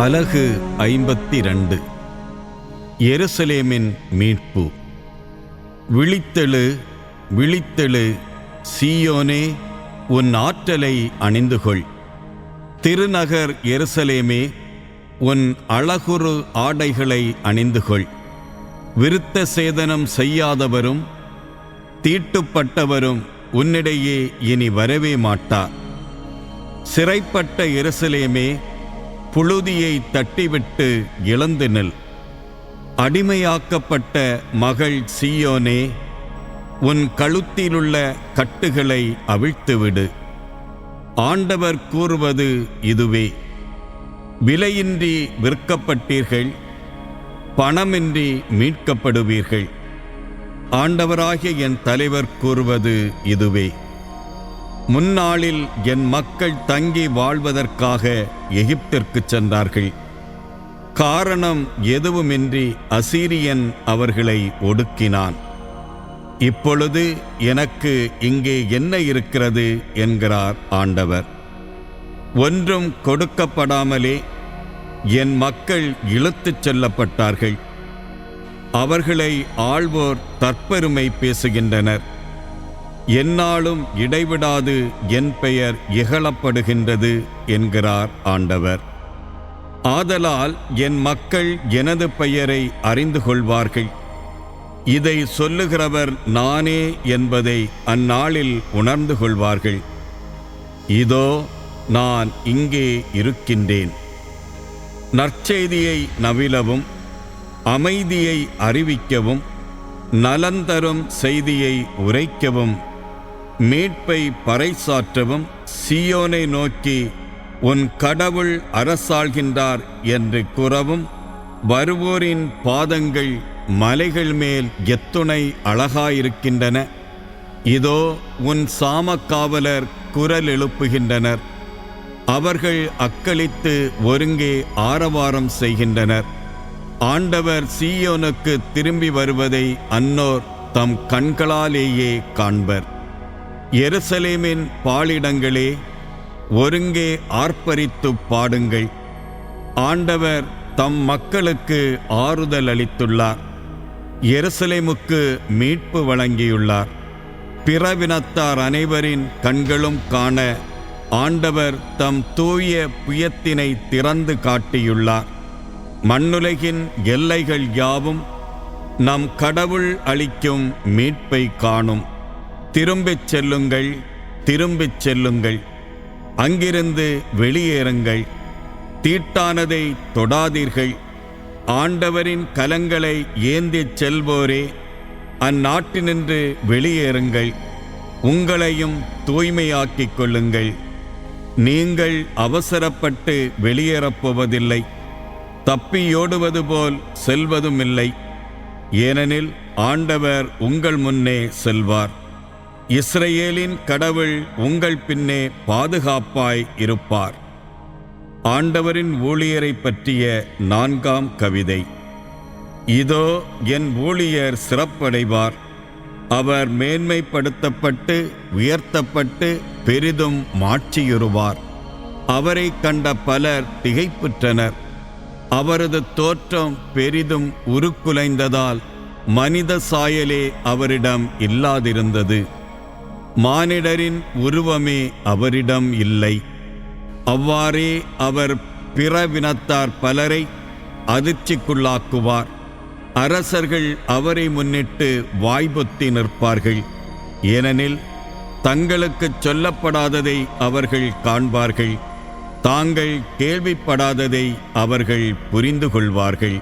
அலகு 52. எருசலேமின் மீட்பு. விழித்தெழு, விழித்தெழு, சீயோனே, உன் ஆற்றலை அணிந்துகொள். திருநகர் எருசலேமே, உன் அழகுறு ஆடைகளை அணிந்துகொள். விருத்த சேதனம் செய்யாதவரும் தீட்டுப்பட்டவரும் உன்னிடையே இனி வரவே மாட்டார். சிறைப்பட்ட எருசலேமே, புழுதியை தட்டிவிட்டு இழந்து நில். அடிமையாக்கப்பட்ட மகள் சீயோனே, உன் கழுத்திலுள்ள கட்டுகளை அவிழ்த்துவிடு. ஆண்டவர் கூறுவது இதுவே: விலையின்றி விற்கப்பட்டீர்கள், பணமின்றி மீட்கப்படுவீர்கள். ஆண்டவராகிய என் தலைவர் கூறுவது இதுவே: முன்னாளில் என் மக்கள் தங்கி வாழ்வதற்காக எகிப்திற்கு சென்றார்கள். காரணம் எதுவுமின்றி அசீரியன் அவர்களை ஒடுக்கினான். இப்பொழுது எனக்கு இங்கே என்ன இருக்கிறது என்கிறார் ஆண்டவர். ஒன்றும் கொடுக்கப்படாமலே என் மக்கள் இழுத்துச் செல்லப்பட்டார்கள். அவர்களை ஆள்வோர் தற்பெருமை பேசுகின்றனர். எந்நாளும் இடைவிடாது என் பெயர் இகழப்படுகின்றது என்கிறார் ஆண்டவர். ஆதலால் என் மக்கள் எனது பெயரை அறிந்து கொள்வார்கள். இதை சொல்லுகிறவர் நானே என்பதை அந்நாளில் உணர்ந்து கொள்வார்கள். இதோ நான் இங்கே இருக்கின்றேன். நற்செய்தியை நவிலவும், அமைதியை அறிவிக்கவும், நலந்தரும் செய்தியை உரைக்கவும், மீட்பை பறைசாற்றவும், சீயோனை நோக்கி உன் கடவுள் அரசாள்கின்றார் என்று கூறவும், வருவோரின் பாதங்கள் மலைகள் மேல் எத்துணை அழகாயிருக்கின்றன. இதோ உன் சாமக்காவலர் குரல் எழுப்புகின்றனர். அவர்கள் அக்களித்து ஒருங்கே ஆரவாரம் செய்கின்றனர். ஆண்டவர் சீயோனுக்கு திரும்பி வருவதை அன்னோர் தம் கண்களாலேயே காண்பர். எருசலேமின் பாலிடங்களே, ஒருங்கே ஆர்ப்பரித்து பாடுங்கள். ஆண்டவர் தம் மக்களுக்கு ஆறுதல் அளித்துள்ளார். எருசலேமுக்கு மீட்பு வழங்கியுள்ளார். பிறவினத்தார் அனைவரின் கண்களும் காண ஆண்டவர் தம் தூய புயத்தினை திறந்து காட்டியுள்ளார். மண்ணுலகின் எல்லைகள் யாவும் நம் கடவுள் அளிக்கும் மீட்பை காணும். திரும்பிச் செல்லுங்கள், திரும்பிச் செல்லுங்கள். அங்கிருந்து வெளியேறுங்கள். தீட்டானதை தொடாதீர்கள். ஆண்டவரின் கலங்களை ஏந்திச் செல்வோரே, அந்நாட்டினின்று வெளியேறுங்கள். உங்களையும் தூய்மையாக்கிக் கொள்ளுங்கள். நீங்கள் அவசரப்பட்டு வெளியேறப்போவதில்லை. தப்பியோடுவது போல் செல்வதுமில்லை. ஏனெனில் ஆண்டவர் உங்கள் முன்னே செல்வார். இஸ்ரவேலின் கடவுள் உங்கள் பின்னே பாதுகாப்பாய் இருப்பார். ஆண்டவரின் ஊழியரை பற்றிய 4ஆம் கவிதை. இதோ என் ஊழியர் சிறப்படைவார். அவர் மேன்மைப்படுத்தப்பட்டு உயர்த்தப்பட்டு பெரிதும் மாட்சியுறுவார். அவரை கண்ட பலர் திகைப்புற்றனர். அவரது தோற்றம் பெரிதும் உருக்குலைந்ததால் மனித சாயலே அவரிடம் இல்லாதிருந்தது. மானிடரின் உருவமே அவரிடம் இல்லை. அவ்வாறே அவர் பிறவினத்தார் பலரை அதிர்ச்சிக்குள்ளாக்குவார். அரசர்கள் அவரை முன்னிட்டு வாய்பொத்தி நிற்பார்கள். ஏனெனில் தங்களுக்குச் சொல்லப்படாததை அவர்கள் காண்பார்கள். தாங்கள் கேள்விப்படாததை அவர்கள் புரிந்து கொள்வார்கள்.